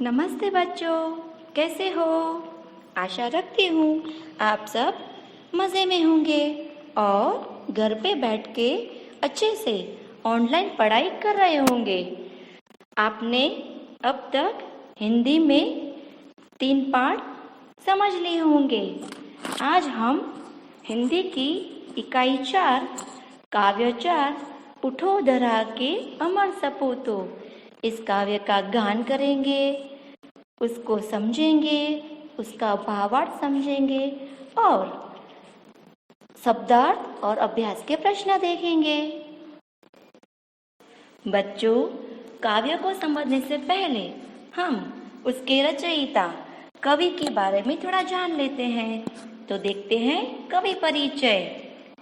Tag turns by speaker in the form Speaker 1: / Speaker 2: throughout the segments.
Speaker 1: नमस्ते बच्चों, कैसे हो? आशा रखती हूँ आप सब मज़े में होंगे और घर पे बैठ के अच्छे से ऑनलाइन पढ़ाई कर रहे होंगे। आपने अब तक हिंदी में 3 पाठ समझ लिए होंगे। आज हम हिंदी की इकाई 4 काव्य 4 उठो धरा के अमर सपूतो इस काव्य का गान करेंगे, उसको समझेंगे, उसका भावार्थ समझेंगे और शब्दार्थ और अभ्यास के प्रश्न देखेंगे। बच्चों, काव्य को समझने से पहले हम उसके रचयिता कवि के बारे में थोड़ा जान लेते हैं। तो देखते हैं कवि परिचय।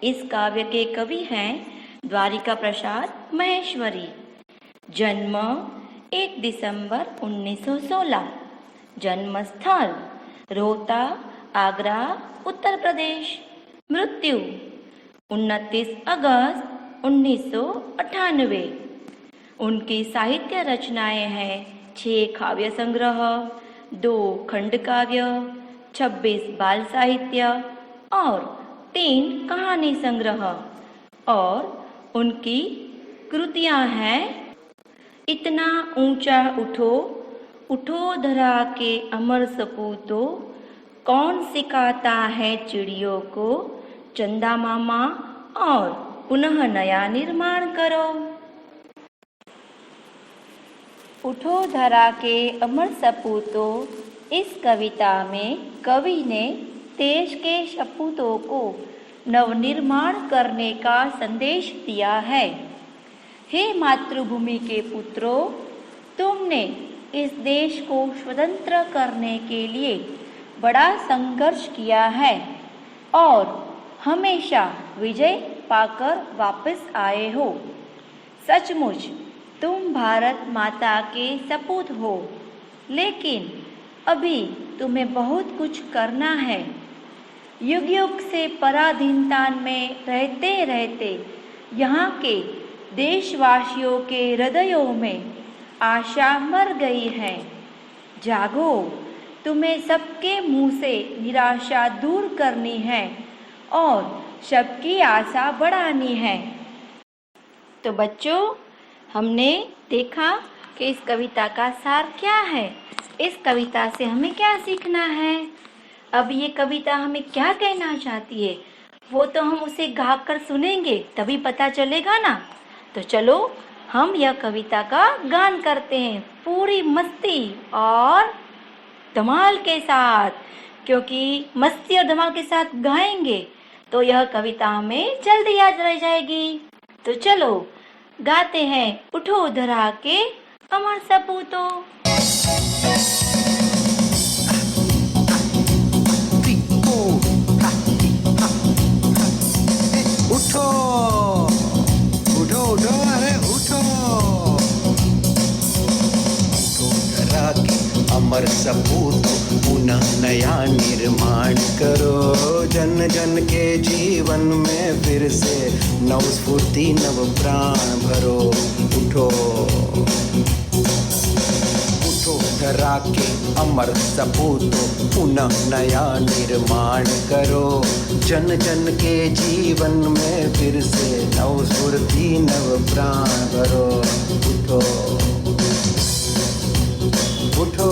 Speaker 1: इस काव्य के कवि हैं द्वारिका प्रसाद महेश्वरी। जन्म 1 दिसंबर 1916। जन्म स्थल रोहता, आगरा, उत्तर प्रदेश। मृत्यु 29 अगस्त 1998। उनकी साहित्य रचनाएं हैं 6 काव्य संग्रह, 2 खंड काव्य, 26 बाल साहित्य और 3 कहानी संग्रह। और उनकी कृतियां हैं इतना ऊंचा उठो, उठो धरा के अमर सपूतो, कौन सिखाता है चिड़ियों को, चंदा मामा और पुनः नया निर्माण करो। उठो धरा के अमर सपूतो इस कविता में कवि ने देश के सपूतों को नवनिर्माण करने का संदेश दिया है। हे मातृभूमि के पुत्रों, तुमने इस देश को स्वतंत्र करने के लिए बड़ा संघर्ष किया है और हमेशा विजय पाकर वापस आए हो। सचमुच तुम भारत माता के सपूत हो, लेकिन अभी तुम्हें बहुत कुछ करना है। युग युग से पराधीनता में रहते रहते यहाँ के देशवासियों के हृदयों में आशा मर गई है। जागो, तुम्हें सबके मुंह से निराशा दूर करनी है और सबकी आशा बढ़ानी है। तो बच्चों, हमने देखा कि इस कविता का सार क्या है, इस कविता से हमें क्या सीखना है। अब ये कविता हमें क्या कहना चाहती है वो तो हम उसे गा कर सुनेंगे तभी पता चलेगा ना। तो चलो हम यह कविता का गान करते हैं पूरी मस्ती और धमाल के साथ, क्योंकि मस्ती और धमाल के साथ गाएंगे तो यह कविता हमें जल्दी याद रह जाएगी। तो चलो गाते हैं उठो धरा के अमर सपूतो।
Speaker 2: उठो उठो उठो, अरे उठो, उठो धरा के अमर सपूत, पुनः नया निर्माण करो। जन जन के जीवन में फिर से नव स्फूर्ति नव प्राण भरो। उठो उठो धरा के अमर सपूत, पुनः नया निर्माण करो। जन जन के जीवन में फिर से नव स्फूर्ति नव प्राण भरो। उठो उठो,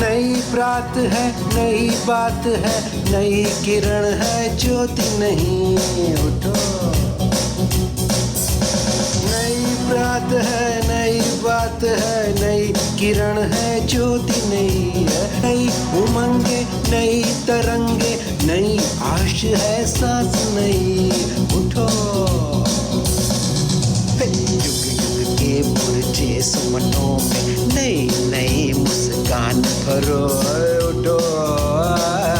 Speaker 2: नई प्रात है, नई बात है, नई किरण है, ज्योति नहीं। उठो, नई प्रात है, नई बात है, नई किरण है, ज्योति नहीं है। नई उमंगे, नई तरंगे, नई आश है, सांस नहीं। उठो, युग युग के बुझे सुमनों में नई नई मुस्कान भरो। उठो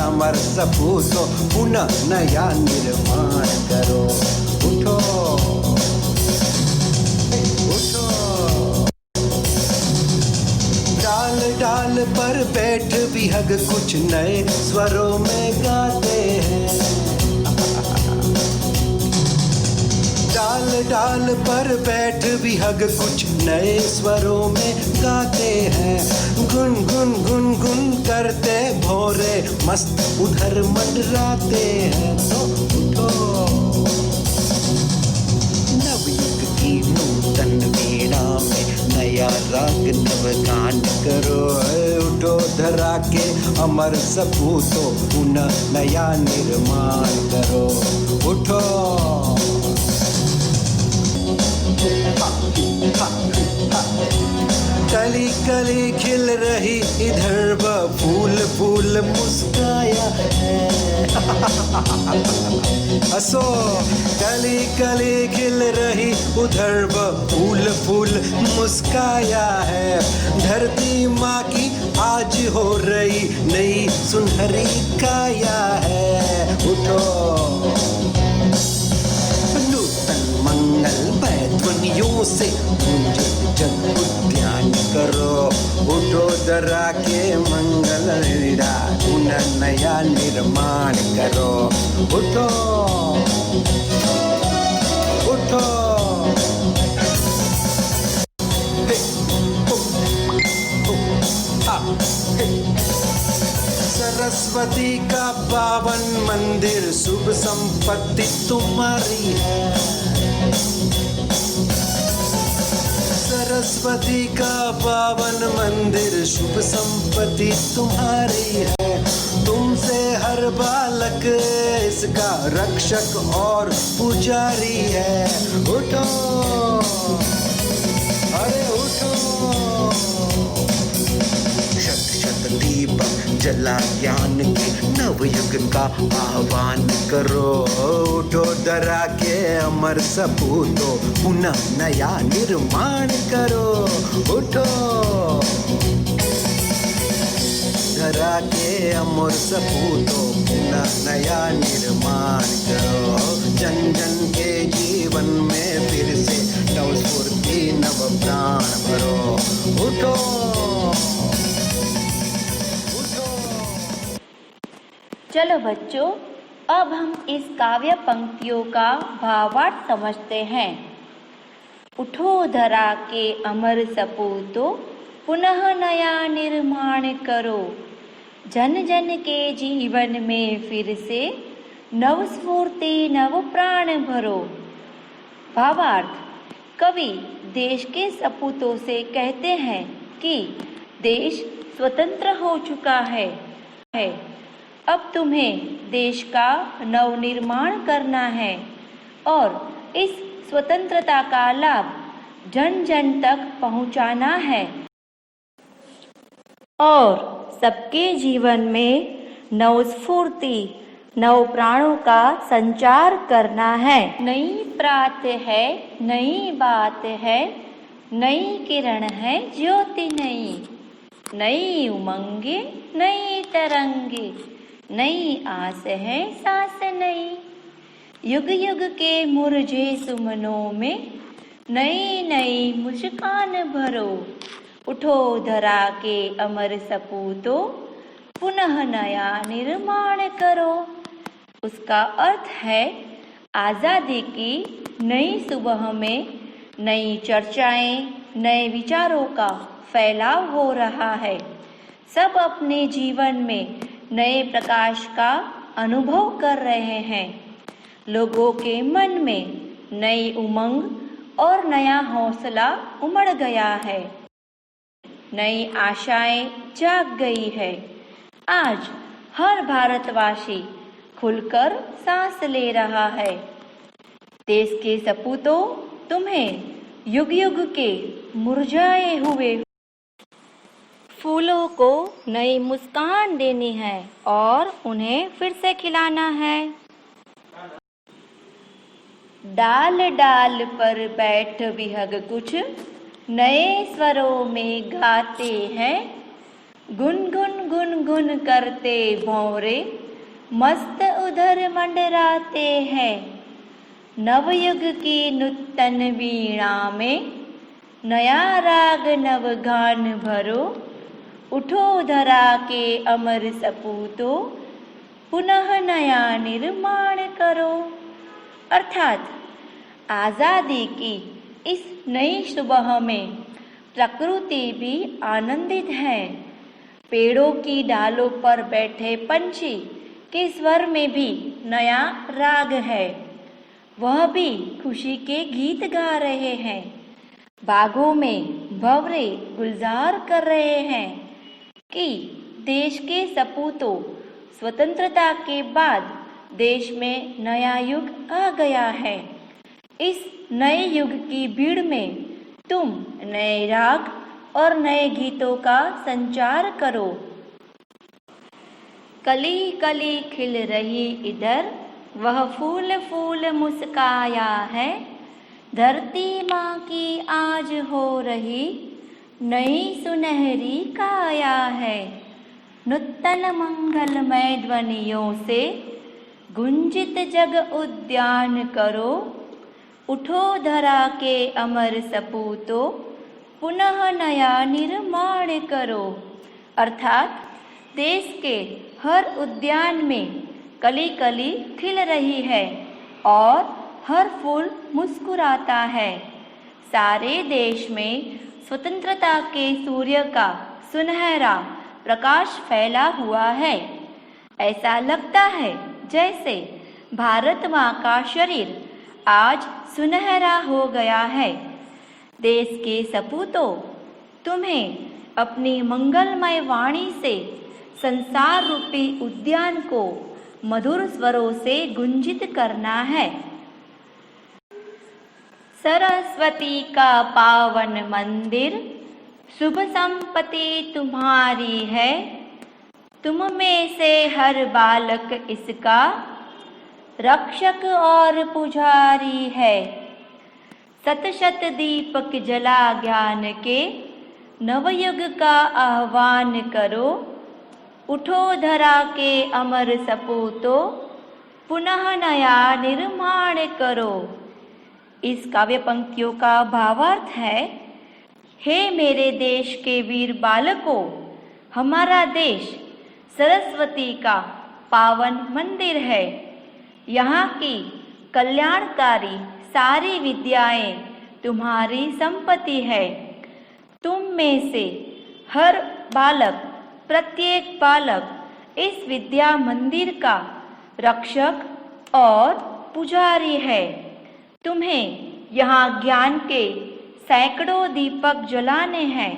Speaker 2: अमर सपूतो, पुनः नया निर्माण करो। उठो उठो, डाल डाल पर बैठ विहग कुछ नए स्वरों में गाते हैं। डाल डाल पर बैठ विहग कुछ नए स्वरों में गाते करते भोरे मस्त उधर मंडराते हैं तो उठो नवयुग की नूतन वीणा में नया राग नवगान करो उठो धरा के अमर सपूतों पुनः नया निर्माण करो उठो कली कली खिल रही इधर व फूल फूल मुस्काया है हंसो कली कली खिल रही उधर व फूल फूल मुस्काया है धरती माँ की आज हो रही नई सुनहरी काया है उठो नूतन मंगलमय ध्वनियों से गूंजे जग उद्यान करो उठो धरा के मंगल लीला पुनः नया निर्माण करो उठो उठो हे, हो, हो, हा, हे। सरस्वती का पावन मंदिर शुभ संपत्ति तुम्हारी है सरस्वती का पावन मंदिर शुभ संपत्ति तुम्हारी है तुमसे हर बालक इसका रक्षक और पुजारी है उठो अरे उठो शत शत दीपक जला ज्ञान के नवयुग का आह्वान करो उठो धरा के अमर सपूतों पुनः नया निर्माण करो उठो धरा के अमर सपूतों पुनः नया निर्माण करो जन जन के जीवन में फिर से नव स्फूर्ति नव प्राण भरो उठो
Speaker 1: चलो बच्चों, अब हम इस काव्य पंक्तियों का भावार्थ समझते हैं। उठो धरा के अमर सपूतों पुनः नया निर्माण करो जन जन के जीवन में फिर से नव स्फूर्ति नव प्राण भरो। भावार्थ कवि देश के सपूतों से कहते हैं कि देश स्वतंत्र हो चुका है। अब तुम्हें देश का नवनिर्माण करना है और इस स्वतंत्रता का लाभ जन जन तक पहुंचाना है और सबके जीवन में नव स्फूर्ति नव प्राणों का संचार करना है। नई प्रात है, नई बात है, नई किरण है ज्योति नई, नई उमंगे नई तरंगे, नई आस है सांस नई, युग युग के मुरझे सुमनों में नई नई मुस्कान भरो। उठो धरा के अमर सपूतों पुनः नया निर्माण करो। उसका अर्थ है आज़ादी की नई सुबह में नई चर्चाएं, नए विचारों का फैलाव हो रहा है। सब अपने जीवन में नए प्रकाश का अनुभव कर रहे हैं। लोगों के मन में नई उमंग और नया हौसला उमड़ गया है। नई आशाएं जाग गई है। आज हर भारतवासी खुलकर सांस ले रहा है। देश के सपूतों, तुम्हें युग युग के मुरझाए हुए फूलों को नई मुस्कान देनी है और उन्हें फिर से खिलाना है। डाल डाल पर बैठ विहग कुछ नए स्वरों में गाते हैं। गुनगुन गुनगुन करते भंवरे मस्त उधर मंडराते हैं। नवयुग की नूतन वीणा में नया राग नवगान भरो। उठो धरा के अमर सपूतों पुनः नया निर्माण करो। अर्थात आज़ादी की इस नई सुबह में प्रकृति भी आनंदित है। पेड़ों की डालों पर बैठे पंछी के स्वर में भी नया राग है, वह भी खुशी के गीत गा रहे हैं। बागों में भंवरे गुलजार कर रहे हैं कि देश के सपूतों, स्वतंत्रता के बाद देश में नया युग आ गया है। इस नए युग की भीड़ में तुम नए राग और नए गीतों का संचार करो। कली कली खिल रही इधर, वह फूल फूल मुस्काया है। धरती माँ की आज हो रही नई सुनहरी काया है। नूतन मंगलमय ध्वनियों से गुंजित जग उद्यान करो। उठो धरा के अमर सपूतों, पुनः नया निर्माण करो। अर्थात देश के हर उद्यान में कली कली खिल रही है और हर फूल मुस्कुराता है। सारे देश में स्वतंत्रता के सूर्य का सुनहरा प्रकाश फैला हुआ है। ऐसा लगता है जैसे भारत माँ का शरीर आज सुनहरा हो गया है। देश के सपूतों, तुम्हें अपनी मंगलमय वाणी से संसार रूपी उद्यान को मधुर स्वरों से गुंजित करना है। सरस्वती का पावन मंदिर, शुभ संपत्ति तुम्हारी है। तुम में से हर बालक इसका रक्षक और पुजारी है। शत शत दीपक जला ज्ञान के नवयुग का आह्वान करो। उठो धरा के अमर सपूतों, पुनः नया निर्माण करो। इस काव्य पंक्तियों का भावार्थ है, हे मेरे देश के वीर बालकों, हमारा देश सरस्वती का पावन मंदिर है। यहाँ की कल्याणकारी सारी विद्याएं तुम्हारी संपत्ति है। तुम में से हर बालक, प्रत्येक बालक इस विद्या मंदिर का रक्षक और पुजारी है। तुम्हें यहाँ ज्ञान के सैकड़ों दीपक जलाने हैं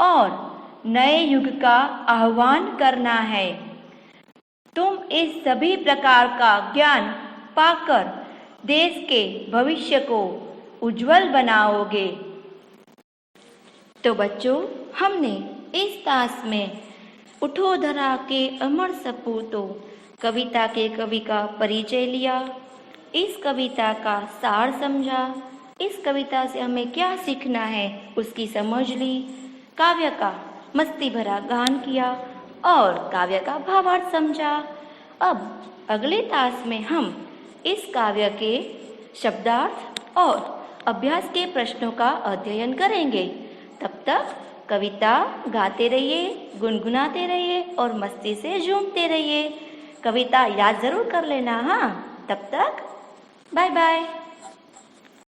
Speaker 1: और नए युग का आह्वान करना है। तुम इस सभी प्रकार का ज्ञान पाकर देश के भविष्य को उज्जवल बनाओगे। तो बच्चों, हमने इस तास में उठो धरा के अमर सपूतों कविता के कवि का परिचय लिया, इस कविता का सार समझा, इस कविता से हमें क्या सीखना है उसकी समझ ली, काव्य का मस्ती भरा गान किया और काव्य का भावार्थ समझा। अब अगले तास में हम इस काव्य के शब्दार्थ और अभ्यास के प्रश्नों का अध्ययन करेंगे। तब तक कविता गाते रहिए, गुनगुनाते रहिए और मस्ती से झूमते रहिए। कविता याद जरूर कर लेना। हाँ, तब तक बाय बाय।